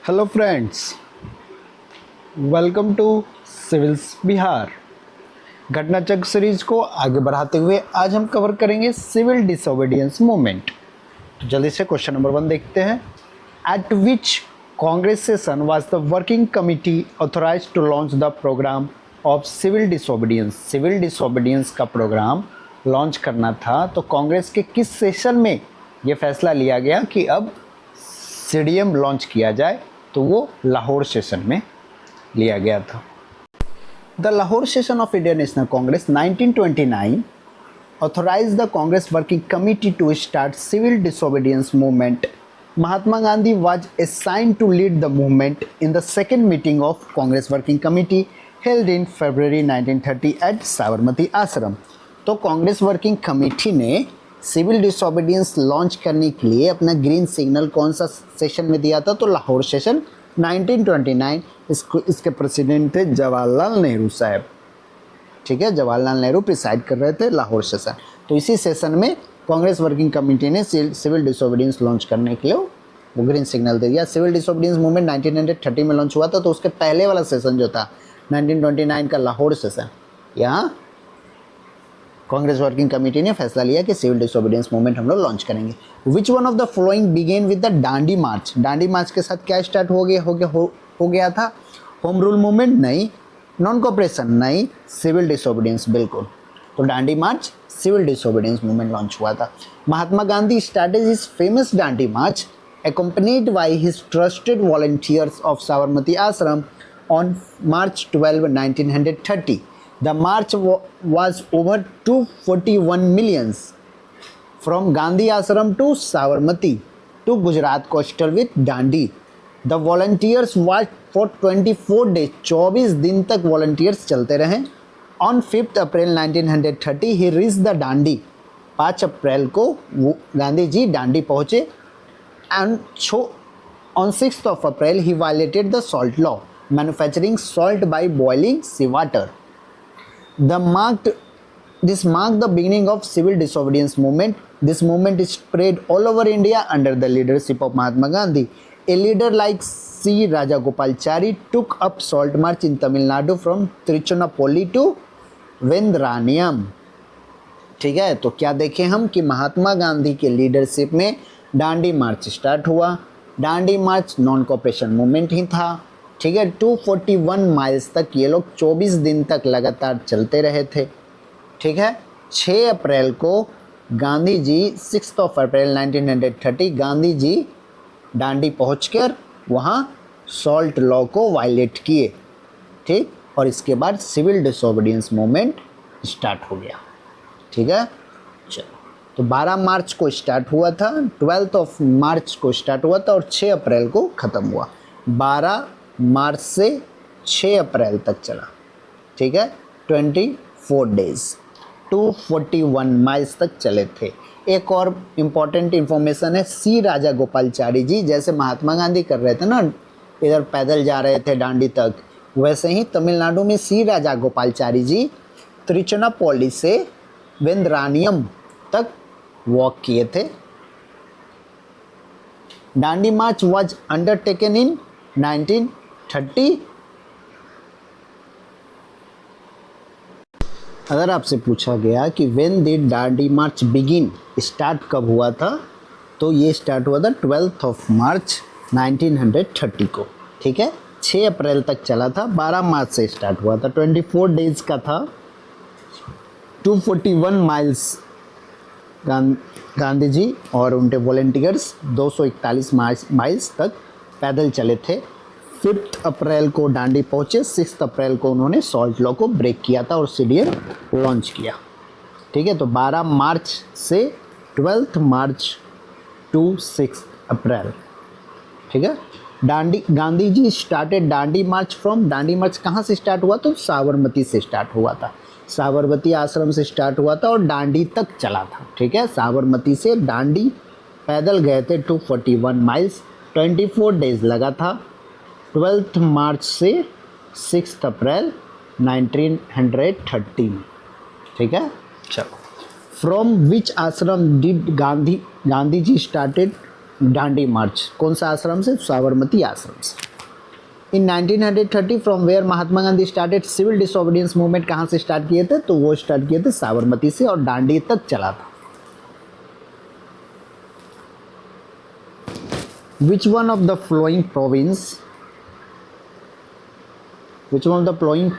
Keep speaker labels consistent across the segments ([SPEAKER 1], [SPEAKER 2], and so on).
[SPEAKER 1] Hello friends, welcome to civils Bihar. घटना चक्र series को आगे बढ़ाते हुए आज हम कवर करेंगे सिविल डिसोबीडियंस मूवमेंट। तो जल्दी से क्वेश्चन नंबर 1 देखते हैं। At which Congress session was the working committee authorise to launch the programme of civil disobedience. Civil disobedience का प्रोग्राम लॉन्च करना था, तो कांग्रेस के किस सेशन में ये फैसला लिया गया कि अब सीडीएम लॉन्च किया जाए? तो वो लाहौर सेशन में लिया गया था। The Lahore session of Indian national Congress 1929 authorized the Congress Working Committee to start civil disobedience movement. Mahatma Gandhi was assigned to lead the movement in the second meeting of Congress Working Committee held in February 1930 at Sabarmati आश्रम। तो Congress working committee ने civil disobedience launch करने के लिए अपना green signal कौन सा session में दिया था? तो लाहौर सेशन 1929। इसके प्रेसिडेंट थे जवाहरलाल नेहरू साहब। ठीक है, जवाहरलाल नेहरू प्रिसाइड कर रहे थे लाहौर सेशन। तो इसी सेशन में कांग्रेस वर्किंग कमेटी ने सिविल डिसोबीडियंस लॉन्च करने के लिए वो ग्रीन सिग्नल दे दिया। सिविल डिसोबीडियंस मूवमेंट 1930 में लॉन्च हुआ था, तो उसके पहले वाला सेशन जो था 1929 का लाहौर सेशन, यहाँ कांग्रेस वर्किंग कमेटी ने फैसला लिया कि सिविल डिसोबीडियंस मूवमेंट हम लोग लॉन्च करेंगे। Which one of the following began with the Dandi march. Dandi march के साथ क्या स्टार्ट हो गया था? होम रूल मूवमेंट नहीं, नॉन कोऑपरेशन नहीं, सिविल डिसोबीडियंस बिल्कुल। तो Dandi march civil disobedience movement launch हुआ था। Mahatma Gandhi started his famous Dandi march accompanied by his trusted volunteers of Sabarmati Ashram on March 12, 1930. The march was over 241 millions from Gandhi Ashram to Sabarmati to Gujarat coastal with Dandi. The volunteers watched for 24 days. 24 दिन तक volunteers चलते रहे। On 5th April 1930 he reached the Dandi. 5 April को गांधी जी डांडी पहुँचे। And on 6th of April he violated the salt law, manufacturing salt by boiling seawater. This marked the beginning of civil disobedience movement. This movement is spread all over India under the leadership of Mahatma Gandhi. A leader like C. Rajagopalachari took up salt march in Tamil Nadu from Tiruchirappalli to Vendraniam. ठीक है, तो क्या देखें हम कि महात्मा गांधी के leadership में डांडी मार्च start हुआ। डांडी मार्च नॉन कोऑपरेशन मूवमेंट ही था। ठीक है, 241 माइल्स तक ये लोग 24 दिन तक लगातार चलते रहे थे। ठीक है, 6 अप्रैल को गांधी जी 6 अप्रैल 1930 गांधी जी डांडी पहुंचकर वहाँ सॉल्ट लॉ को वायलेट किए। ठीक, और इसके बाद सिविल डिसोबीडियंस मूवमेंट स्टार्ट हो गया। ठीक है, चलो, तो 12 मार्च को स्टार्ट हुआ था, 12 मार्च को स्टार्ट हुआ था और 6 अप्रैल को ख़त्म हुआ। 12 मार्च से 6 अप्रैल तक चला। ठीक है, 24 डेज, 241 माइल्स तक चले थे। एक और इम्पॉर्टेंट इन्फॉर्मेशन है, सी राजा गोपालचारी जी, जैसे महात्मा गांधी कर रहे थे ना, इधर पैदल जा रहे थे डांडी तक, वैसे ही तमिलनाडु में सी राजा गोपालचारी जी तिरुचिरापल्ली से वेंद्रानियम तक वॉक किए थे। डांडी मार्च वाज अंडरटेकन इन 1930। अगर आपसे पूछा गया कि when did Dandi March begin, start कब हुआ था, तो ये स्टार्ट हुआ था 12 मार्च 1930 को। ठीक है, 6 अप्रैल तक चला था, 12 मार्च से स्टार्ट हुआ था, 24 डेज का था, 241 माइल्स गांधी जी और उनके वॉलंटियर्स 241 माइल्स तक पैदल चले थे। 5 अप्रैल को डांडी पहुँचे, 6 अप्रैल को उन्होंने सॉल्ट लॉ को ब्रेक किया था और सीडीएम लॉन्च किया। ठीक है, तो 12 मार्च से 12 मार्च टू 6 अप्रैल। ठीक है, Gandhi ji started Dandi March from, डांडी मार्च कहाँ से स्टार्ट हुआ? तो साबरमती से स्टार्ट हुआ था, साबरमती आश्रम से स्टार्ट हुआ था और डांडी तक चला था। ठीक है, साबरमती से डांडी पैदल गए थे 241 माइल्स, 24 डेज लगा था, 12 मार्च से 6 अप्रैल 1930 में। ठीक है, चलो, from which ashram did Gandhi ji started Dandi march कौन सा आश्रम से? साबरमती आश्रम से। In 1930 from where Mahatma Gandhi started civil disobedience movement कहाँ से स्टार्ट किए थे? तो वो स्टार्ट किए थे साबरमती से और दांडी तक चला था। Which one of the following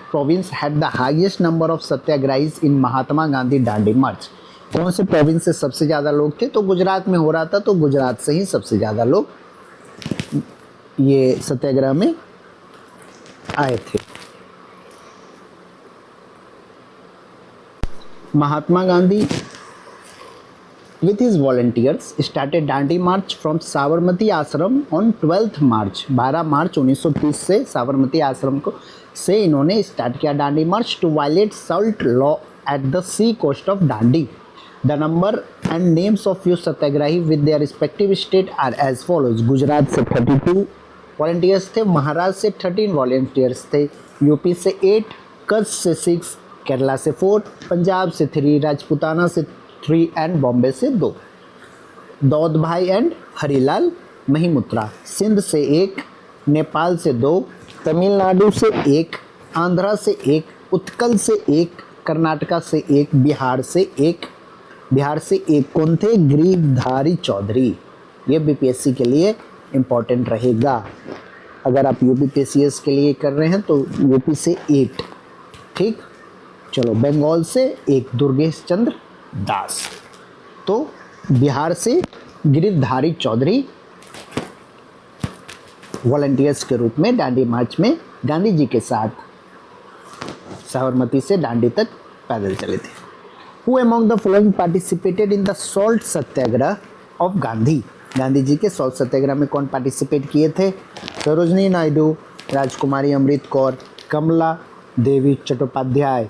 [SPEAKER 1] province had the highest number of satyagrahis in Mahatma Gandhi Dandi march? कौन से प्रोविंस से सबसे ज़्यादा लोग थे? तो गुजरात में हो रहा था, तो गुजरात से ही सबसे ज़्यादा लोग ये सत्याग्रह में आए थे। Mahatma Gandhi with his volunteers started Dandi March from Sabarmati आश्रम on 12th मार्च 12 मार्च 1930 से साबरमती आश्रम को से इन्होंने स्टार्ट किया Dandi march to violate salt law at the sea coast of Dandi. The number and names of few satyagrahi with their respective state are as follows. Gujarat से 32 volunteers थे, महाराष्ट्र से 13 वॉलंटियर्स थे, यूपी से 8, कच्छ से 6, केरला से 4, पंजाब से 3, राजपूताना से 3 एंड बॉम्बे से 2। दाऊद भाई एंड हरिलाल महिमुत्रा। सिंध से 1, नेपाल से 2, तमिलनाडु से 1, आंध्रा से 1, उत्कल से 1, कर्नाटका से 1, बिहार से 1 कौन थे? गिरिधारी चौधरी। ये बीपीएससी के लिए इम्पोर्टेंट रहेगा। अगर आप यूपीपीसीएस के लिए कर रहे हैं तो यूपी से 8, ठीक। चलो, बंगाल से 1, दुर्गेश चंद्र दास। तो बिहार से गिरिधारी चौधरी वॉलंटियर्स के रूप में दांडी मार्च में गांधी जी के साथ साबरमती से दांडी तक पैदल चले थे। Who among the following participated in the salt satyagraha of Gandhi? Gandhi ji के सॉल्ट सत्याग्रह में कौन पार्टिसिपेट किए थे? सरोजनी नायडू, राजकुमारी अमृत कौर, कमला देवी चट्टोपाध्याय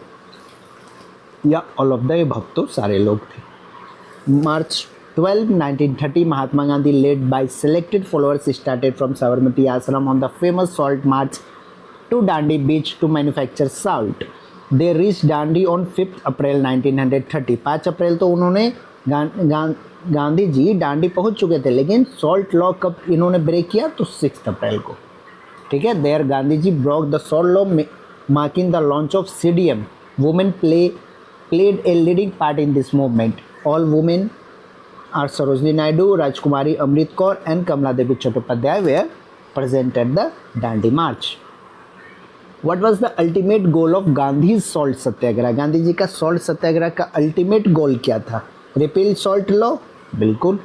[SPEAKER 1] या ऑल ऑफ द अबव? तो सारे लोग थे। March 12, 1930 Mahatma Gandhi led by selected followers started from Sabarmati ashram on the famous salt march to Dandi beach to manufacture salt. They reach Dandi on 5 April 1930। 5 April तो उन्होंने गांधी जी दांडी पहुंच चुके थे, लेकिन सॉल्ट लॉ कब इन्होंने ब्रेक किया? तो 6 अप्रैल को, ठीक है। There Gandhi ji broke the salt law marking the launch of CDM. Women played a leading part in this movement. All women are Sarojini Naidu, Rajkumari Amrit Kaur and Kamala Devi Chattopadhyay were present at the Dandi March. What was the ultimate goal of Gandhi's salt satyagraha? Gandhi ji का salt satyagraha का ultimate goal क्या था? Repeal salt law? बिल्कुल।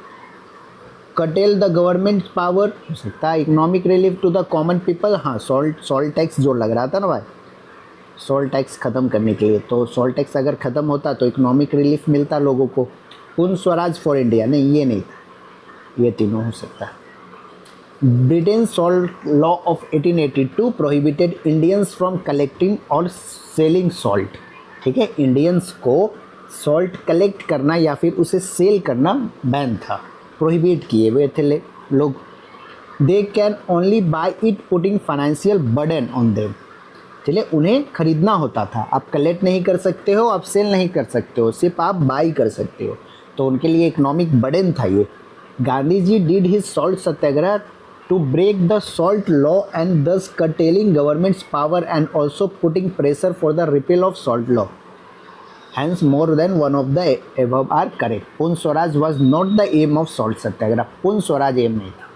[SPEAKER 1] Curtail the government power? हो सकता है। Economic relief to the common people? हाँ, salt tax जो लग रहा था ना भाई, सॉल्ट टैक्स ख़त्म करने के लिए। तो सॉल्ट टैक्स अगर ख़त्म होता तो इकोनॉमिक रिलीफ मिलता लोगों को। पूर्ण स्वराज फॉर इंडिया? नहीं, ये नहीं था। ये तीनों हो सकता है। Britain salt law of 1882 prohibited Indians from collecting और सेलिंग सॉल्ट। ठीक है, इंडियंस को सॉल्ट कलेक्ट करना या फिर उसे सेल करना बैन था, प्रोहिबिट किए हुए थे लोग। They can only by it putting financial burden on them. चलिए, उन्हें खरीदना होता था। आप कलेक्ट नहीं कर सकते हो, आप सेल नहीं कर सकते हो, सिर्फ आप बाई कर सकते हो। तो उनके लिए इकोनॉमिक बर्डन था ये। Gandhi ji did his salt satyagraha to break the salt law and thus curtailing government's power and also putting pressure for the repeal of salt law. Hence, more than one of the above are correct. पूर्ण Swaraj was not the aim of salt सत्याग्रह। पूर्ण Swaraj M नहीं था।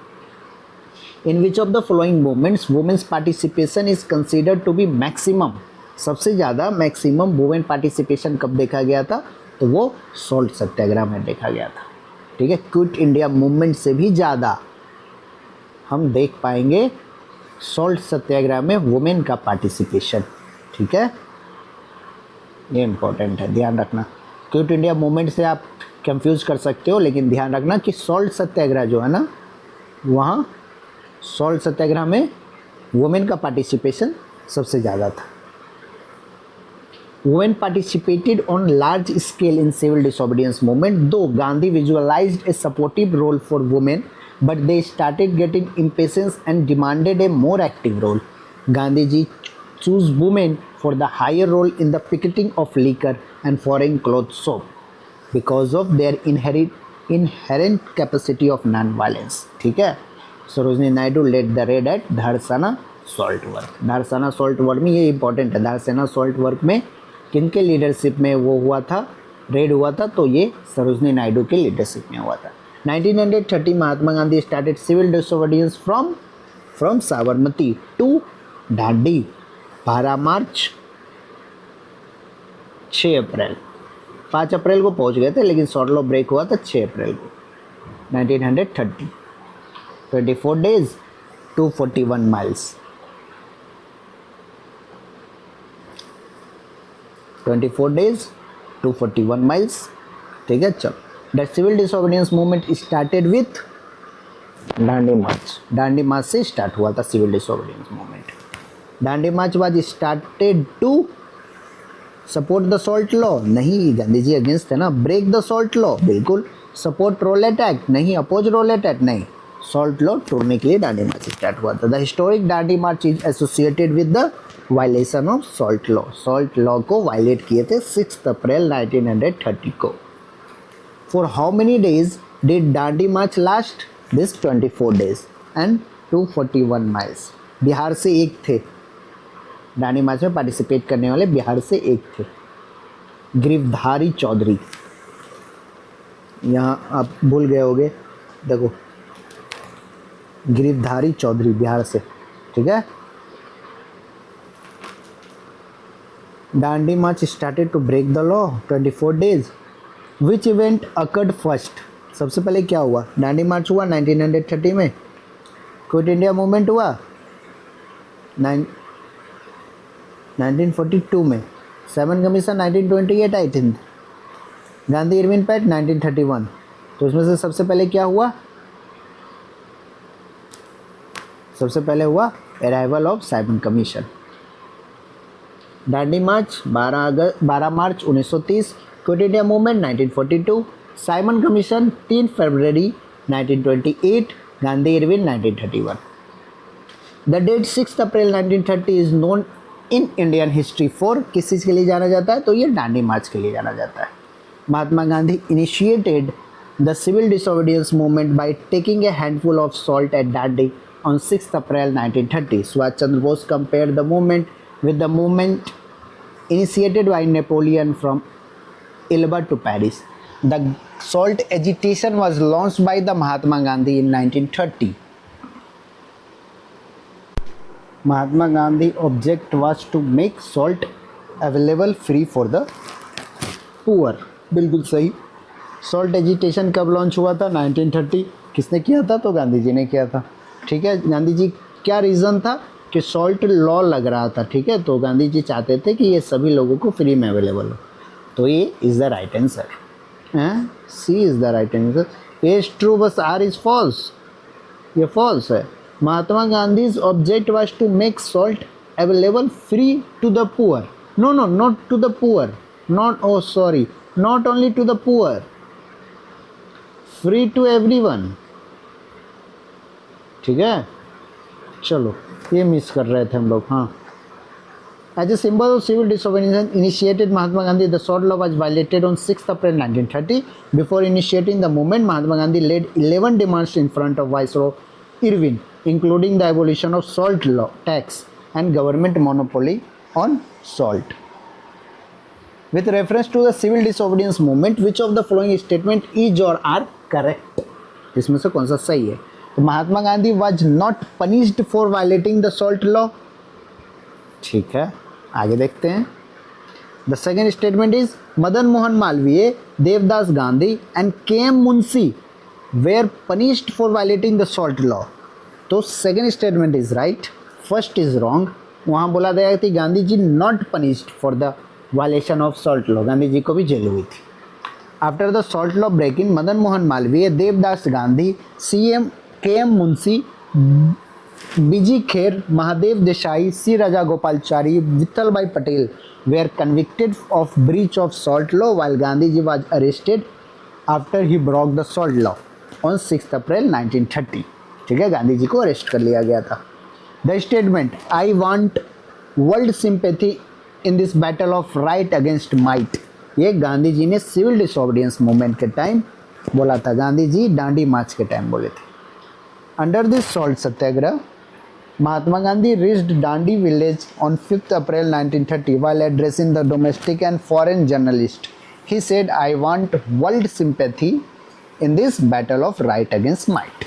[SPEAKER 1] In which of the following movements women's participation is considered to be maximum? सबसे ज़्यादा maximum women participation कब देखा गया था? तो वो सॉल्ट सत्याग्रह में देखा गया था। ठीक है, क्विट इंडिया मूवमेंट से भी ज़्यादा हम देख पाएंगे सॉल्ट सत्याग्रह में वुमेन का पार्टिसिपेशन। ठीक है, ये इम्पोर्टेंट है, ध्यान रखना। क्विट इंडिया मूवमेंट से आप कंफ्यूज कर सकते हो, लेकिन ध्यान रखना कि सॉल्ट सत्याग्रह जो है ना, वहाँ सॉल्ट सत्याग्रह में वुमेन का पार्टिसिपेशन सबसे ज़्यादा था। Women participated on large scale in civil disobedience movement, though Gandhi visualised a supportive role for women but they started getting impatience and demanded a more active role. Gandhi ji choose women for the higher role in the picketing of liquor and foreign cloth soap because of their inherent capacity of non violence, ठीक है। Sarojini Naidu led the raid at Dharasana salt work. Dharasana salt work में ये important है, Dharasana salt work में किनके leadership में वो हुआ था, रेड हुआ था, तो ये सरोजनी नायडू के लीडरशिप में हुआ था। 1930 Mahatma Gandhi started civil disobedience from Sabarmati to Dandi. 12 March 6 April, 5 April को पहुंच गए थे, लेकिन सॉल्ट लॉ ब्रेक हुआ था 6 अप्रैल को 1930। 24 डेज 241 माइल्स, 24 डेज 241 माइल्स, ठीक है। चलो, the civil disobedience movement started with Dandi march. Dandi march से स्टार्ट हुआ था civil disobedience movement. Dandi march was started to support the salt law, नहीं, गांधी जी अगेंस्ट है ना। ब्रेक द सॉल्ट लॉ, बिल्कुल। सपोर्ट रोलेट एक्ट, नहीं। अपोज रोलेट एक्ट, नहीं। Salt law तोड़ने के लिए दांडी मार्च स्टार्ट हुआ था। The historic Dandi march is associated with the violation of salt law. Salt law को वायलेट किए थे 6 अप्रैल 1930 को। For how many days did Dandi March last? This 24 days and 241 miles. Bihar से एक थे, दांडी मार्च में पार्टिसिपेट करने वाले बिहार से एक थे, गिरधारी चौधरी। यहाँ आप भूल गए होंगे, देखो, गिरधारी चौधरी बिहार से, ठीक है। Dandi march started to break the law 24 days. Which event occurred first? सबसे पहले क्या हुआ? दांडी मार्च हुआ 1930 में। क्विट इंडिया मूवमेंट हुआ 1942 में। 7 commission 1928 I think. Gandhi Irwin pact 1931। तो इसमें से सबसे पहले क्या हुआ? सबसे पहले हुआ arrival of Simon commission. Dandi march 12 March 1930। Quit India movement 1942। Simon commission 3 फरवरी 1928। Gandhi Irwin 1931। The date 6 April 1930 is known in Indian history for, किस चीज़ के लिए जाना जाता है? तो ये दांडी मार्च के लिए जाना जाता है। Mahatma Gandhi initiated the civil disobedience movement by taking a handful of salt at Dandi on 6th April 1930. Subhash Chandra Bose compared the movement with the movement initiated by Napoleon from Elba to Paris. The salt agitation was launched by the Mahatma Gandhi in 1930. Mahatma Gandhi object was to make salt available free for the poor. बिल्कुल सही। Salt agitation कब launch हुआ था? 1930। किसने किया था? तो गांधी जी ने किया था, ठीक है। गांधी जी क्या रीज़न था कि सॉल्ट लॉ लग रहा था, ठीक है। तो गांधी जी चाहते थे कि ये सभी लोगों को फ्री में अवेलेबल हो। तो ये इज़ द राइट आंसर, हैं, C is the right answer. A is true बस आर इज़ फॉल्स, ये फॉल्स है। Mahatma Gandhi's object was to make salt available free to the poor. No no, not to the poor, not, oh sorry, not only to the poor, free to everyone, ठीक है। चलो, ये miss कर रहे थे हम लोग, हाँ। As a symbol of civil disobedience initiated Mahatma Gandhi, the salt law was violated on 6 April 1930। Before initiating the movement, Mahatma Gandhi led 11 demands in front of viceroy Irwin, including the abolition of salt law tax and government monopoly on salt. With reference to the civil disobedience movement, which of the following statement is or are correct? इसमें से कौन सा सही है? तो Mahatma Gandhi was not punished for violating the salt law, ठीक है। आगे देखते हैं। The second statement is Madan Mohan Malaviya, Devdas Gandhi and KM Munshi were punished for violating the salt law. तो second statement is right, first is wrong। वहाँ बोला गया कि Gandhi ji not punished for the violation of salt law, Gandhi ji को भी जेल हुई थी। After the salt law breaking, Madan Mohan Malaviya, Devdas Gandhi, CM KM Munshi, B G Kher, Mahadev Desai, C Rajagopalachari, Vithal bhai Patel were convicted of breach of salt law while Gandhi ji was arrested after he broke the salt law on 6 April 1930, ठीक है। गांधी जी को arrest कर लिया गया था। The statement I want world sympathy in this battle of right against might, ये गांधी जी ने civil disobedience movement के टाइम बोला था गांधी जी दांडी मार्च के टाइम बोले थे। Under this salt Satyagraha Mahatma Gandhi reached Dandi village on 5th April 1930 while addressing the domestic and foreign journalists. He said, I want world sympathy in this battle of right against might.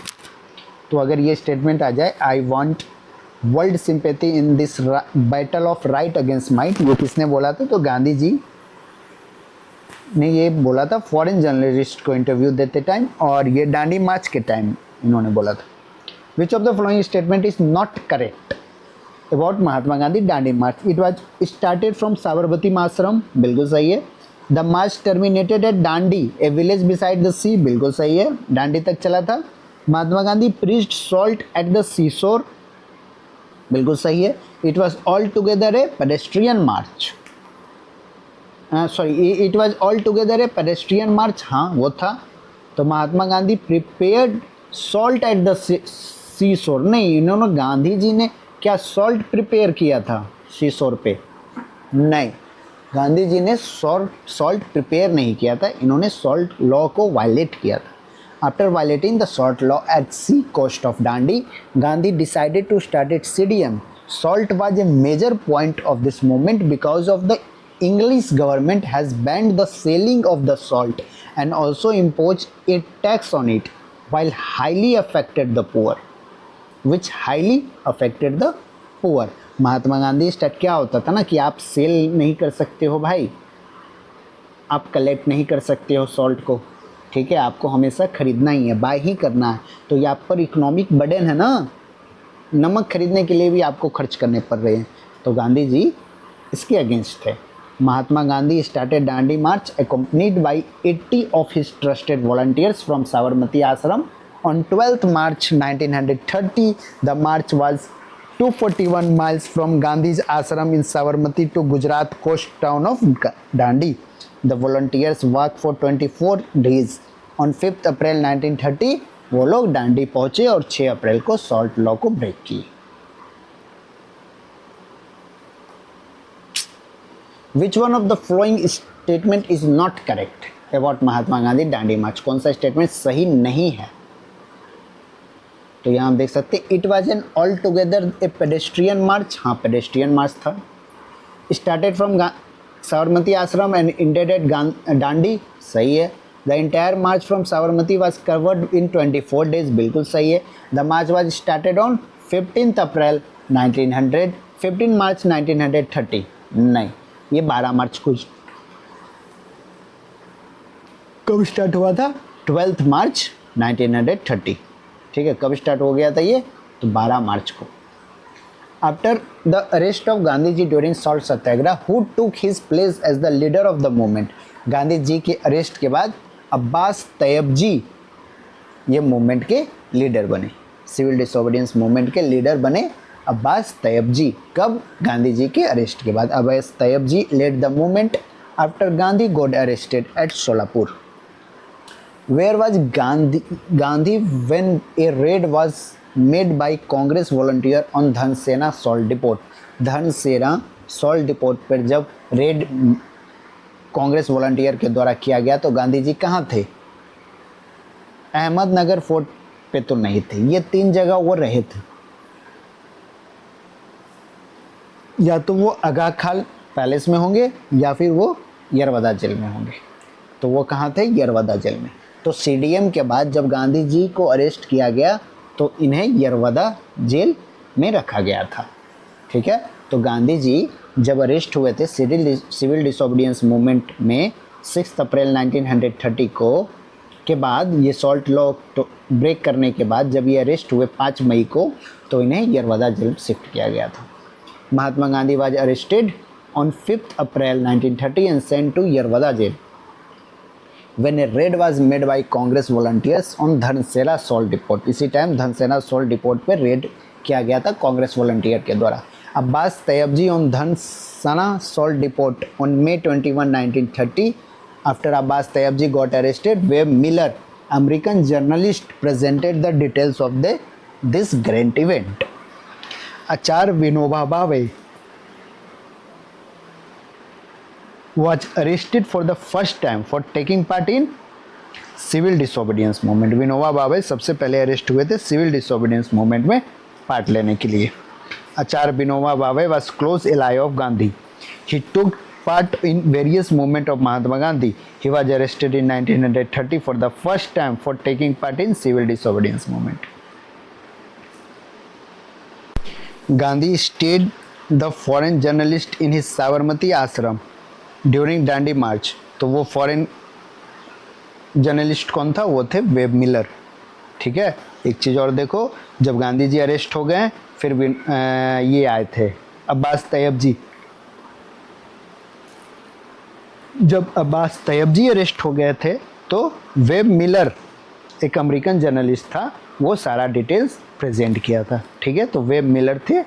[SPEAKER 1] तो अगर ये statement आ जाए, I want world sympathy in this battle of right against might, वो किसने बोला था? तो गांधी जी ने ये बोला था फॉरेन जर्नलिस्ट को इंटरव्यू देते टाइम, और ये दांडी मार्च के टाइम इन्होंने बोला था। Which of the following statement is not correct about Mahatma Gandhi Dandi March? It was started from Sabarmati Ashram, बिल्कुल सही है। The march terminated at Dandi, a village beside the sea, बिल्कुल सही है, दांडी तक चला था। Mahatma Gandhi preached salt at the seashore, बिल्कुल सही है। It was altogether a pedestrian march. It was altogether a pedestrian march, हाँ वो था। तो Mahatma Gandhi prepared salt at the seashore, नहीं, इन्होंने गांधी जी ने क्या सॉल्ट प्रिपेयर किया था सीशोर पे? नहीं, गांधी जी ने सॉल्ट प्रिपेयर नहीं किया था, इन्होंने सॉल्ट लॉ को वायलेट किया था। After violating the salt law at sea coast of Dandi, Gandhi decided to start it CDM. Salt was a major point of this movement because of the English government has banned the selling of the salt and also imposed a tax on it, while highly affected the poor. Which highly affected the poor. Mahatma Gandhi start क्या होता था ना कि आप cell नहीं कर सकते हो भाई, आप कलेक्ट नहीं कर सकते हो सॉल्ट को, ठीक है, आपको हमेशा खरीदना ही है, बाय ही करना है। तो ये आप पर इकोनॉमिक बर्डन है ना, नमक खरीदने के लिए भी आपको खर्च करने पड़ रहे हैं। तो गांधी जी इसके अगेंस्ट थे। Mahatma Gandhi started Dandi March accompanied by 80 of his trusted volunteers from Sabarmati Ashram. On 12th March 1930, the march was 241 miles from Gandhi's ashram in Sabarmati to Gujarat coast town of Dandi. The volunteers walked for 24 days. On 5th April 1930, वो लोग दांडी पहुंचे और 6 अप्रैल को salt law को break किए। Which one of the following statement is not correct about Mahatma Gandhi Dandi march? कौन सा statement सही नहीं है? तो यहाँ हम देख सकते हैं, it was an all together a pedestrian march, हाँ पेडेस्ट्रियन मार्च था। स्टार्टेड फ्रॉम साबरमती आश्रम एंड एंडेड एट दांडी, सही है। The entire March from Sabarmati was covered in 24 days, बिल्कुल सही है। The March was started on 15 अप्रैल 1900, 15 मार्च 1930, नहीं, ये 12 मार्च को कब स्टार्ट हुआ था? 12 मार्च 1930, ठीक है। कब स्टार्ट हो गया था ये? तो 12 मार्च को। After the arrest of Gandhi ji during salt satyagraha, who took his place as the leader of the movement? Gandhi ji के अरेस्ट के बाद अब्बास तैयब जी ये मूवमेंट के लीडर बने, सिविल डिसोबीडियंस मूवमेंट के लीडर बने अब्बास तैयब जी। कब? गांधी जी के अरेस्ट के बाद। Abbas Tyabji led the movement after Gandhi got arrested at Solapur. Where was Gandhi when a raid was made by Congress volunteer on Dharasana salt depot? धनसेना salt depot पर जब रेड कांग्रेस वॉलंटियर के द्वारा किया गया तो गांधी जी कहाँ थे? अहमदनगर फोर्ट पे तो नहीं थे, ये 3 जगह वो रहे थे। या तो वो आगा खान पैलेस में होंगे या फिर वो यरवदा जेल में होंगे। तो वो कहाँ थे? यरवदा जेल में। तो CDM के बाद जब गांधी जी को अरेस्ट किया गया तो इन्हें यरवदा जेल में रखा गया था, ठीक है। तो गांधी जी जब अरेस्ट हुए थे सिविल डिसोबीडियंस मूवमेंट में 6 अप्रैल 1930 को के बाद, ये सॉल्ट लॉ तो ब्रेक करने के बाद जब ये अरेस्ट हुए 5 मई को, तो इन्हें यरवदा जेल शिफ्ट किया गया था। Mahatma Gandhi was arrested on 5 April 1930 and sent to Yerwada jail when a raid was made by Congress volunteers on Dharasana salt depot। इसी टाइम धनसेना salt depot पे रेड किया गया था कांग्रेस वॉलंटियर के द्वारा। Abbas Tyabji on Dharasana salt depot on May 21, 1930 after Abbas Tayyab ji got arrested, Webb Miller, American journalist, presented the details of this grand event. Acharya Vinoba Bhave was arrested for the first time for taking part in civil disobedience movement. Vinoba Bhave सबसे पहले arrest हुए थे civil disobedience movement में part लेने के लिए। आचार्य Vinoba Bhave was close ally of Gandhi. He took part in various movements of Mahatma Gandhi. He was arrested in 1930 for the first time for taking part in civil disobedience movement. Gandhi stayed the foreign journalist in his Sabarmati ashram during Dandi march. तो वो foreign journalist कौन था? वो थे web Miller. ठीक है, एक चीज़ और देखो, जब गांधी जी अरेस्ट हो गए फिर भी ये आए थे अब्बास तैयब जी। जब अब्बास तैयब जी अरेस्ट हो गए थे तो वेब मिलर एक अमेरिकन जर्नलिस्ट था, वो सारा डिटेल्स प्रेजेंट किया था। ठीक है, तो वेब मिलर थे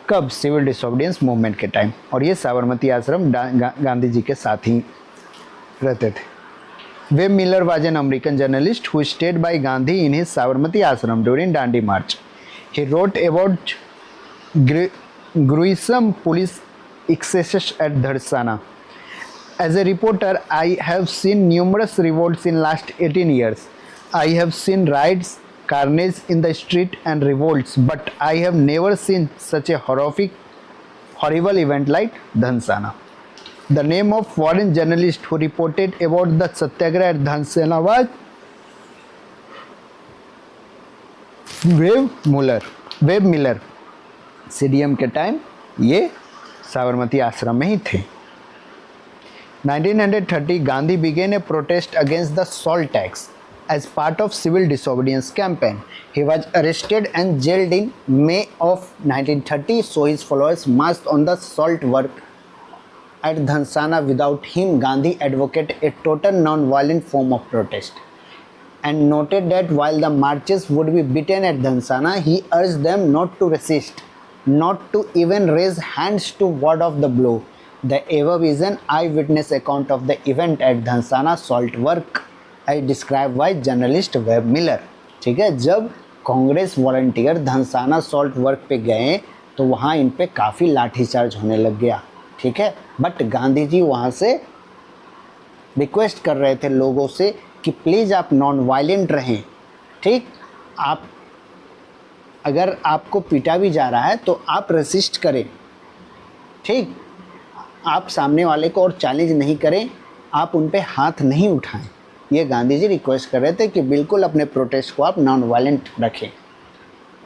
[SPEAKER 1] कब? सिविल डिसोबीडियंस मूवमेंट के टाइम। और ये साबरमती आश्रम गांधी जी के साथ ही रहते थे। Web Miller was an American journalist who stayed by Gandhi in his Sabarmati ashram during Dandi March. He wrote about gruesome police excesses at Dharsana. As a reporter, I have seen numerous revolts in last 18 years. I have seen riots, carnage in the street and revolts, but I have never seen such a horrible event like Dhansana. The name of foreign journalist who reported about the Satyagraha at Dhansana was web Miller. CDM के time ये साबरमती आश्रम में ही थे। 1930 Gandhi began a protest against the salt tax as part of civil disobedience campaign. He was arrested and jailed in May of 1930, so his followers marched on the salt work at Dhansana. Without him, Gandhi advocated a total non-violent form of protest and noted that while the marchers would be beaten at Dhansana, he urged them not to resist, not to even raise hands to ward off the blow. The above is an eyewitness account of the event at Dhansana salt work as described by journalist Webb Miller. ठीक है, जब Congress volunteer धनसाना salt work पे गए तो वहाँ इन पे काफ़ी लाठीचार्ज होने लग गया। ठीक है, बट गांधी जी वहाँ से रिक्वेस्ट कर रहे थे लोगों से कि प्लीज़ आप नॉन वायलेंट रहें। ठीक, आप अगर आपको पीटा भी जा रहा है तो आप रेसिस्ट करें। ठीक, आप सामने वाले को और चैलेंज नहीं करें, आप उन पे हाथ नहीं उठाएं। ये गांधी जी रिक्वेस्ट कर रहे थे कि बिल्कुल अपने प्रोटेस्ट को आप नॉन वायलेंट रखें,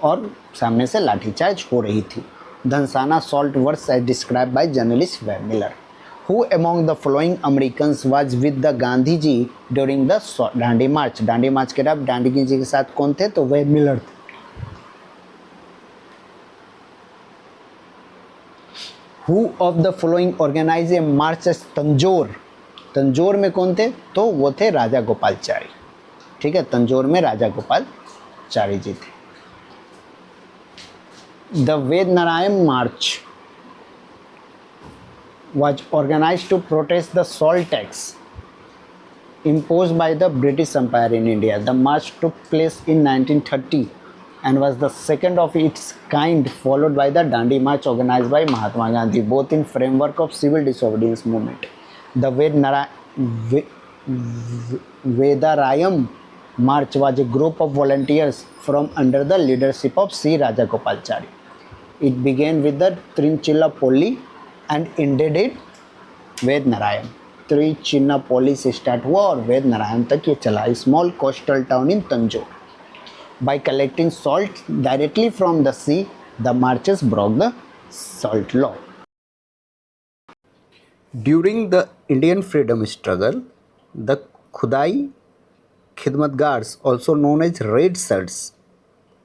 [SPEAKER 1] और सामने से लाठीचार्ज हो रही थी। धनसाना salt works as described by journalist Webb Miller. Who among the following Americans was with the Gandhi ji during the Dandi March? Dandi March के टाइम गांधी जी के साथ कौन थे? तो Webb Miller थे। Who of the following organized a march at Tanjore? Tanjore में कौन थे? तो वो थे राजा गोपालचारी। ठीक है, तंजौर में राजा गोपालचारी जी थे। The Vednarayam March was organized to protest the salt tax imposed by the British Empire in India. The march took place in 1930 and was the second of its kind, followed by the Dandi March organized by Mahatma Gandhi, both in framework of civil disobedience movement. The Vedarayam March was a group of volunteers from under the leadership of C. Rajagopalachari. It began with the Trinchillapolli and ended in Vednarayam. त्रिचिन्नापोली से start हुआ और वेदनारायण तक ये चला, small coastal town in Tanjore. By collecting salt directly from the sea, the marchers broke the salt law. During the Indian freedom struggle, the Khudai Khidmatgars, also known as Red Shirts,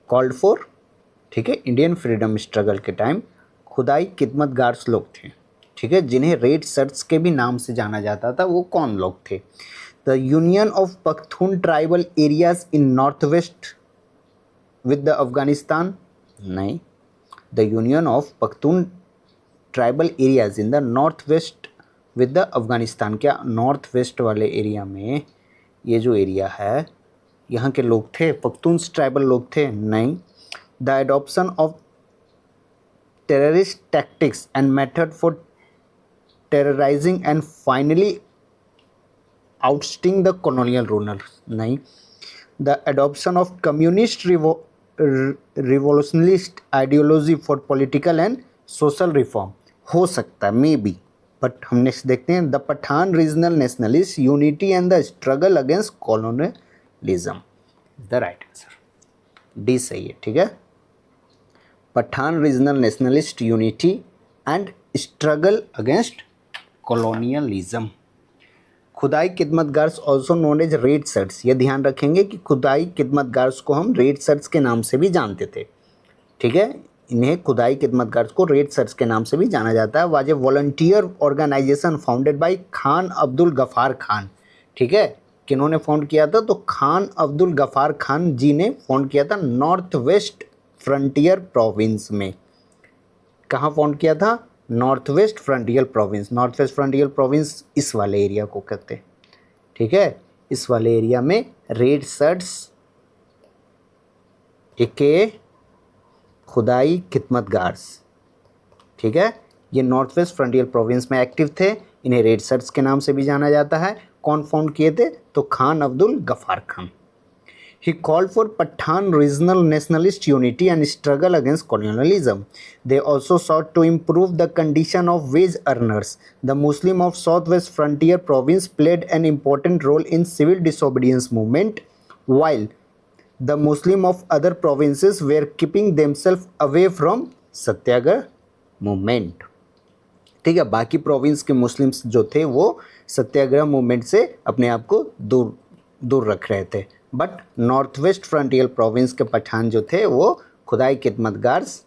[SPEAKER 1] called for, ठीक है, Indian freedom struggle के time खुदाई खिदमतगार्स लोग थे, ठीक है, जिन्हें red shirts के भी नाम से जाना जाता था. वो कौन लोग थे? The union of Pakhtun tribal areas in north west with the Afghanistan, नहीं. The union of Pakhtun tribal areas in the north west with the Afghanistan. क्या नॉर्थ वेस्ट वाले एरिया में ये जो एरिया है यहाँ के लोग थे, पख्तून्स ट्राइबल लोग थे? नहीं. The adoption of terrorist tactics and method for terrorizing and finally
[SPEAKER 2] ousting the colonial ruler, नहीं. The adoption of communist revolutionist ideology for political and social reform, हो सकता है मे बी, बट हम नेक्स्ट देखते हैं. The Pathan regional nationalist unity and the struggle against colonialism is the right answer. D सही है. ठीक है, Pathan regional nationalist unity and struggle against colonialism. Khudai Khidmatgars also known as red shirts. ये ध्यान रखेंगे कि खुदाई खिदमतगार्स को हम रेड शर्ट्स के नाम से भी जानते थे. ठीक है, इन्हें खुदाई खिदमतगार्स को रेड शर्ट्स के नाम से भी जाना जाता है. Was a volunteer organisation founded by Khan Abdul Ghaffar Khan. ठीक है, किन्होंने फाउंड किया था? तो खान अब्दुल गफ़ार खान जी ने फाउंड किया था नॉर्थ वेस्ट फ्रंटियर प्रोविंस में. कहाँ फाउंड किया था? North west frontier province. North west frontier province इस वाले एरिया को कहते हैं. ठीक है, इस वाले एरिया में रेड शर्ट्स के खुदाई खिदमतगार्स, ठीक है, ये नॉर्थ वेस्ट फ्रंटियर प्रोविंस में एक्टिव थे. इन्हें रेड शर्ट्स के नाम से भी जाना जाता है. कौन फाउंड किए थे? तो Khan Abdul Ghaffar Khan. He called for Pathan regional nationalist unity and struggle against colonialism. They also sought to improve the condition of wage earners. The Muslim of Southwest Frontier Province played an important role in civil disobedience movement, while the Muslim of other provinces were keeping themselves away from Satyagraha movement. ठीक है, बाकी province के Muslims जो थे वो सत्याग्रह movement से अपने आप को दूर रख रहे थे. But north west frontier province के पठान जो थे वो खुदाई खिदमतगार्स,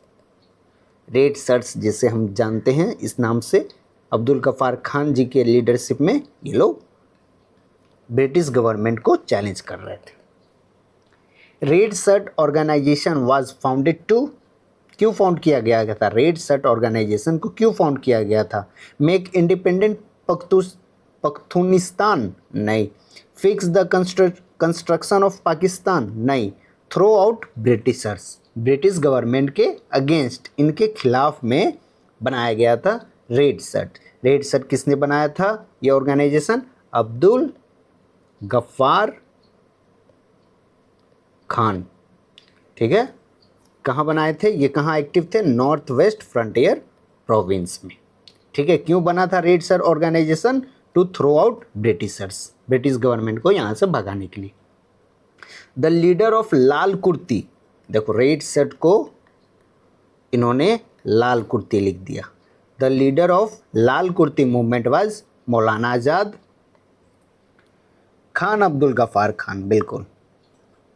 [SPEAKER 2] रेड शर्ट्स जिसे हम जानते हैं इस नाम से, अब्दुल गफ़ार खान जी के लीडरशिप में ये लोग ब्रिटिश गवर्नमेंट को चैलेंज कर रहे थे. Red shirt organisation was founded to, क्यों फाउंड किया गया था? रेड शर्ट ऑर्गेनाइजेशन को क्यों फाउंड किया गया था? मेक इंडिपेंडेंट पख्तूनिस्तान, नहीं. Fix the construction of Pakistan, नहीं. Throw out Britishers, British government के अगेंस्ट, इनके खिलाफ में बनाया गया था रेड शर्ट. रेड शर्ट किसने बनाया था ये ऑर्गेनाइजेशन? अब्दुल गफ़ार खान. ठीक है, कहाँ बनाए थे ये? कहाँ एक्टिव थे? नॉर्थ वेस्ट फ्रंटियर प्रोविंस में. ठीक है, क्यों बना था red shirt organisation? To throw out Britishers, British government को यहाँ से भगाने के लिए. The leader of Lal Kurti, देखो रेड शर्ट को इन्होंने लाल कुर्ती लिख दिया. The leader of Lal Kurti movement was Maulana Azad Khan Abdul Ghaffar Khan. बिल्कुल,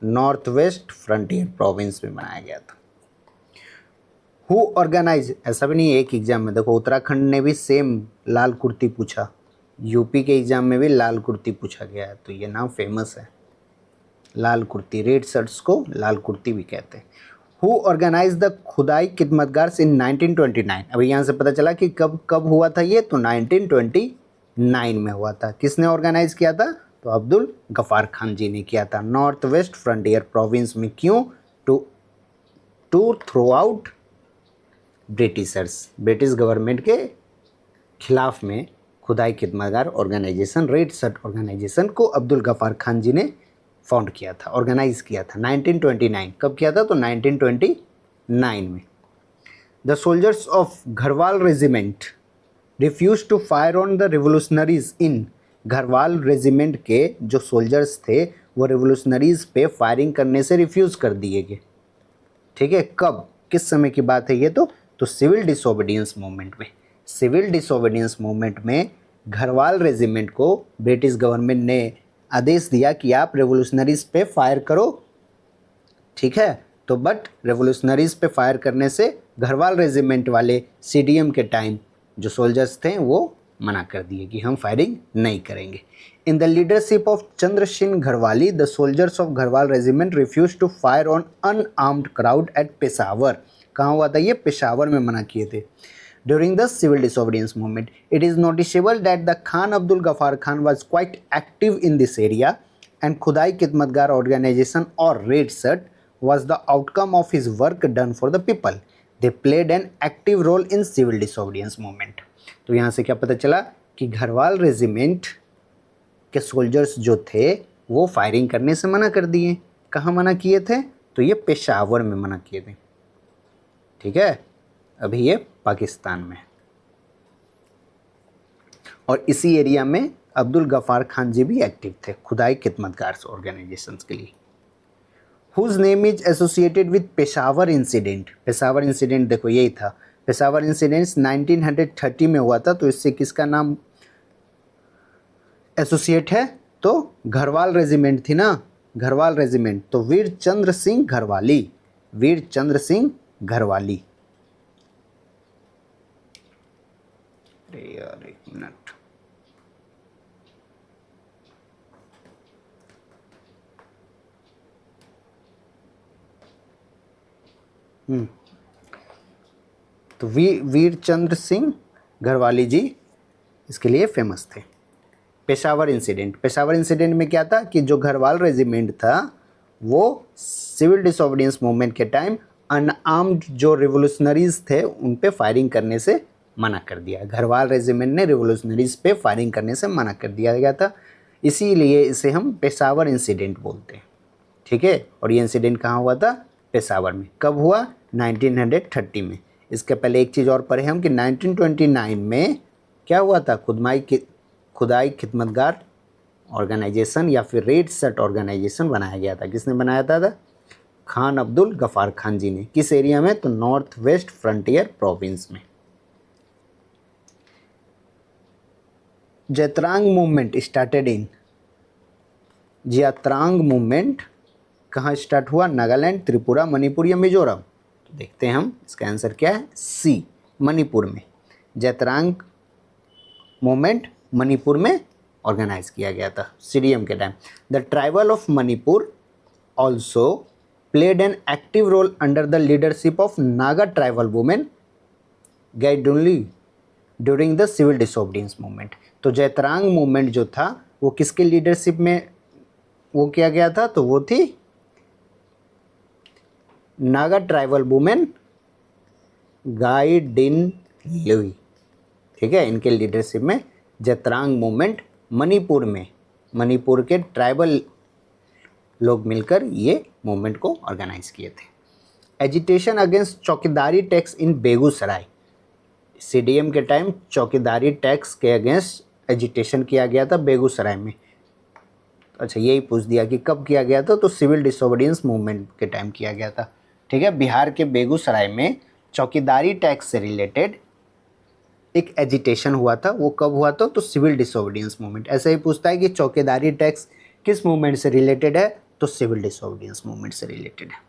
[SPEAKER 2] नॉर्थ वेस्ट फ्रंटियर प्रोविंस में बनाया गया था. हु ऑर्गेनाइज, ऐसा भी नहीं एक एग्जाम में, देखो उत्तराखंड ने भी सेम लाल कुर्ती पूछा, यूपी के एग्जाम में भी लाल कुर्ती पूछा गया है, तो ये नाम फेमस है लाल कुर्ती. रेड शर्ट्स को लाल कुर्ती भी कहते हैं. हु ऑर्गेनाइज द खुदाई खिदमतगार्स इन 1929. अभी यहाँ से पता चला कि कब हुआ था ये? तो 1929 में हुआ था. किसने ऑर्गेनाइज किया था? तो अब्दुल गफ़ार खान जी ने किया था नॉर्थ वेस्ट फ्रंटियर प्रोविंस में. क्यों? To throw out Britishers, British government के खिलाफ में Khudai Khidmatgar organisation, red shirt organisation को अब्दुल गफ़ार खान जी ने फाउंड किया था, ऑर्गेनाइज किया था 1929. कब किया था? तो 1929 में. The soldiers of Garhwal regiment refuse to fire on the revolutionaries in. Garhwal regiment के जो सोल्जर्स थे वो रिवोल्यूशनरीज पे फायरिंग करने से रिफ्यूज़ कर दिए गए. ठीक है, कब, किस समय की बात है ये? तो सिविल डिसोबीडियंस मूवमेंट में. सिविल डिसोबीडियंस मूवमेंट में घरवाल रेजिमेंट को ब्रिटिश गवर्नमेंट ने आदेश दिया कि आप रेवोल्यूशनरीज पे फायर करो. ठीक है, तो बट रेवोल्यूशनरीज पे फायर करने से घरवाल रेजिमेंट वाले सीडीएम के टाइम जो सोल्जर्स थे वो मना कर दिए कि हम फायरिंग नहीं करेंगे. In the leadership of Chandra Singh Garhwali, the soldiers of Garhwal regiment refuse to fire on unarmed crowd at Peshawar. कहाँ हुआ था ये? पेशावर में मना किए थे. During the civil disobedience movement, it is noticeable that the Khan Abdul Ghaffar Khan was quite active in this area, and Khudai Khidmatgar organization or Red Shirt was the outcome of his work done for the people. They played an active role in civil disobedience movement. तो यहाँ से क्या पता चला कि Garhwal regiment के soldiers जो थे वो फायरिंग करने से मना कर दिए। कहाँ मना किए थे? तो ये पेशावर में मना किए थे। ठीक है, अभी ये पाकिस्तान में। और इसी एरिया में अब्दुल गफ्फार खान जी भी एक्टिव थे खुदाई खिदमतगार ऑर्गेनाइजेशंस के लिए। Whose name is associated with Peshawar incident. Peshawar incident देखो यही था। पेशावर इंसिडेंट्स 1930 में हुआ था, तो इससे किसका नाम एसोसिएट है? तो घरवाल रेजिमेंट थी ना, घरवाल रेजिमेंट। तो वीर चंद्र सिंह घरवाली, वीर चंद्र सिंह घरवाली। अरे यार एक मिनट, तो वीर चंद्र सिंह घरवाली जी इसके लिए फेमस थे। पेशावर इंसिडेंट, पेशावर इंसिडेंट में क्या था कि जो घरवाल रेजिमेंट था वो सिविल डिसोबीडियंस मूवमेंट के टाइम अनआर्म्ड जो रिवोल्यूशनरीज थे उन पे फायरिंग करने से मना कर दिया। घरवाल रेजिमेंट ने रिवोल्यूशनरीज पे फायरिंग करने से मना कर दिया गया था, इसीलिए इसे हम पेशावर इंसिडेंट बोलते हैं। ठीक है, और ये इंसिडेंट कहाँ हुआ था? पेशावर में। कब हुआ? 1930 में। इसके पहले एक चीज़ और पढ़े हम कि 1929 में क्या हुआ था? खुदाई खिदमतगार ऑर्गेनाइजेशन या फिर रेड शर्ट ऑर्गेनाइजेशन बनाया गया था। किसने बनाया था? खान अब्दुल गफ्फार खान जी ने। किस एरिया में? तो नॉर्थ वेस्ट फ्रंटियर प्रोविंस में। जैतरांग मूवमेंट स्टार्टेड इन, जियात्रांग मूवमेंट कहाँ स्टार्ट हुआ? नागालैंड, त्रिपुरा, मणिपुर या मिजोरम? तो देखते हैं हम, इसका आंसर क्या है? सी, मणिपुर में। जैतरांग मूवमेंट मणिपुर में ऑर्गेनाइज किया गया था सीडीएम के time. The tribal of Manipur also played an active role under the leadership of Naga tribal women Gaidinliu during the civil disobedience movement. तो जैतरांग मूवमेंट जो था वो किसके लीडरशिप में वो किया गया था? तो वो थी नागा ट्राइबल वुमेन गाइडिनली। ठीक है, इनके लीडरशिप में जैतरांग मूवमेंट मणिपुर में, मणिपुर के ट्राइबल लोग मिलकर ये मूवमेंट को ऑर्गेनाइज किए थे। Agitation against chowkidari tax in Begusarai. CDM के टाइम चौकीदारी टैक्स के अगेंस्ट एजिटेशन किया गया था बेगूसराय में। अच्छा, यही पूछ दिया कि कब किया गया था? तो सिविल डिसोबीडियंस मूवमेंट के टाइम किया गया था। ठीक है, बिहार के बेगूसराय में चौकीदारी टैक्स से रिलेटेड एक एजिटेशन हुआ था। वो कब हुआ था? तो सिविल डिसोबीडियंस मूवमेंट। ऐसे ही पूछता है कि चौकीदारी टैक्स किस मूवमेंट से रिलेटेड है? तो सिविल डिसोबीडियंस मूवमेंट से रिलेटेड है।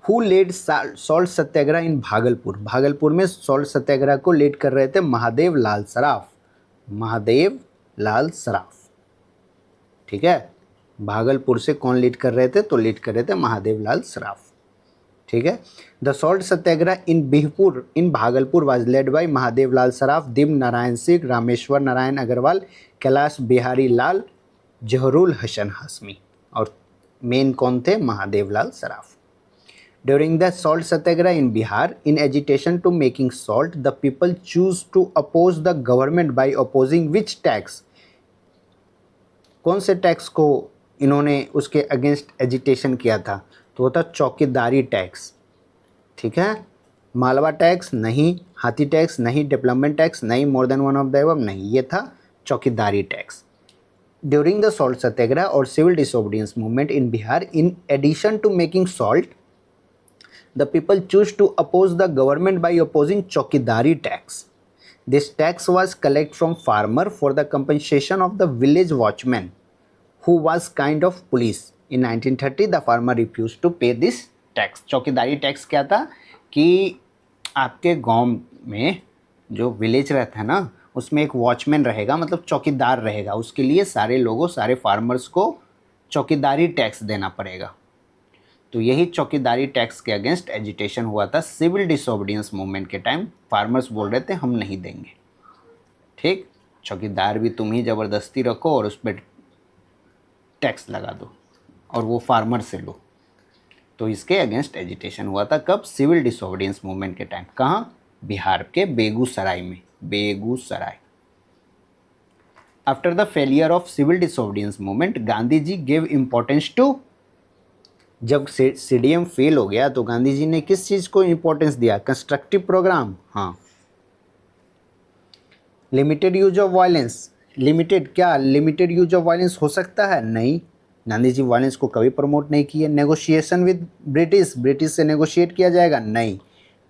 [SPEAKER 2] हु लेड सॉल्ट सत्याग्रह इन भागलपुर। भागलपुर में सॉल्ट सत्याग्रह को लीड कर रहे थे महादेव लाल सराफ, महादेव लाल सराफ। ठीक है, भागलपुर से कौन लीड कर रहे थे? तो लीड कर रहे थे महादेव लाल सराफ। ठीक है, the salt satyagraha in Bihpur in Bhagalpur was led by Mahadev Lal Saraf, Deep Narayan Singh, Rameshwar Narayan Agarwal, Kailash Bihari लाल, जहरुल हसन हाशमी। और मेन कौन थे? Mahadev Lal Saraf. During the salt satyagraha in Bihar, in agitation to making salt, the people choose to oppose the government by opposing which tax? कौन से टैक्स को इन्होंने उसके against agitation किया था? तो वो था चौकीदारी टैक्स। ठीक है, मालवा टैक्स नहीं, हाथी टैक्स नहीं, डेवलपमेंट टैक्स नहीं, more than one of the above नहीं, ये था chaukidari tax. During the salt satyagraha और civil disobedience movement in Bihar, in addition to making salt, the people choose to oppose the government by opposing chowkidari tax. This tax was collected from farmer for the compensation of the village watchman who was kind of police. In 1930 the farmer refused to pay this tax. Chowkidari tax क्या था कि आपके गांव में जो village रहता है ना उसमें एक वॉचमैन रहेगा, मतलब चौकीदार रहेगा, उसके लिए सारे लोगों सारे फार्मर्स को चौकीदारी टैक्स देना पड़ेगा। तो यही चौकीदारी टैक्स के अगेंस्ट एजिटेशन हुआ था सिविल डिसोबीडियंस मूवमेंट के टाइम। फार्मर्स बोल रहे थे हम नहीं देंगे। ठीक, चौकीदार भी तुम ही ज़बरदस्ती रखो और उस पर टैक्स लगा दो और वो फार्मर से लो। तो इसके अगेंस्ट एजिटेशन हुआ था कब? सिविल डिसोबीडियंस मूवमेंट के टाइम। कहाँ? बिहार के बेगूसराय में, Begusarai. After the failure of civil disobedience movement Gandhi ji gave importance to, जब सीडीएम फेल हो गया तो गांधी जी ने किस चीज़ को इम्पोर्टेंस दिया? Constructive programme. हाँ। Limited use of violence, limited, क्या लिमिटेड यूज ऑफ वायलेंस हो सकता है? नहीं, गांधी जी वायलेंस को कभी प्रमोट नहीं किए। नेगोशिएशन विद ब्रिटिश, ब्रिटिश से नेगोशिएट किया जाएगा? नहीं,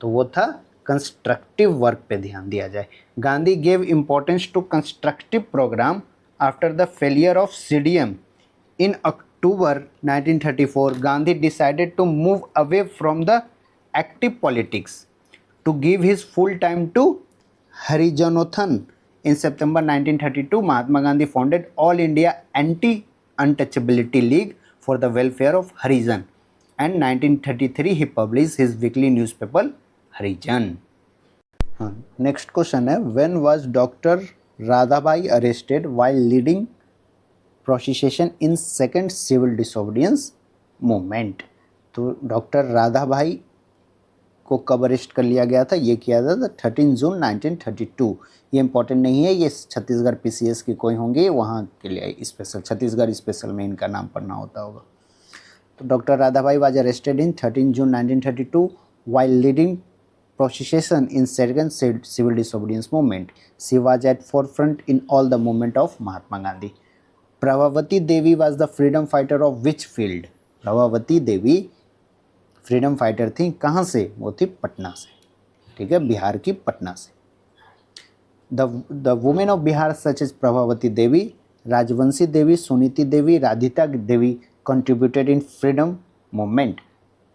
[SPEAKER 2] तो वो था कंस्ट्रक्टिव वर्क पे ध्यान दिया जाए। Gandhi gave importance to constructive programme after the failure of CDM in October 1934, Gandhi decided to move away from the active politics to give his full time to Harijanothon. In September 1932, Mahatma Gandhi founded All India Anti-Untouchability League for the welfare of Harijan, and 1933 he published his weekly newspaper Harijan. Next question है, when was Dr. Radhabhai arrested while leading procession in second civil disobedience movement? तो doctor Radha Bhai को कब arrest कर लिया गया था? ये किया था 13 जून 1932। ये इंपॉर्टेंट नहीं है, ये छत्तीसगढ़ पीसीएस की कोई होंगे, वहाँ के लिए स्पेशल, छत्तीसगढ़ स्पेशल में इनका नाम पढ़ना होता होगा। तो doctor Radha Bai was arrested in 13 June 1932 while leading procession in second civil disobedience movement. She was at forefront in all the movement of Mahatma Gandhi. Prabhavati Devi was the freedom fighter of which field? Prabhavati Devi freedom fighter थी कहाँ से? वो थी पटना से, ठीक है, बिहार की पटना से। The women of Bihar such as Prabhavati Devi, Rajvanshi Devi, Suniti Devi, Radhika Devi contributed in freedom movement.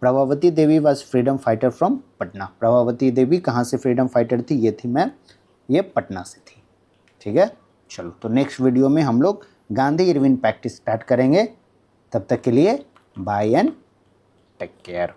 [SPEAKER 2] Prabhavati Devi was freedom fighter from Patna. Prabhavati Devi कहाँ से फ्रीडम फाइटर थी? ये थी मैम, ये पटना से थी, ठीक है। चलो, तो नेक्स्ट वीडियो में हम लोग गांधी इरविन प्रैक्टिस स्टार्ट करेंगे। तब तक के लिए बाय एंड टेक केयर।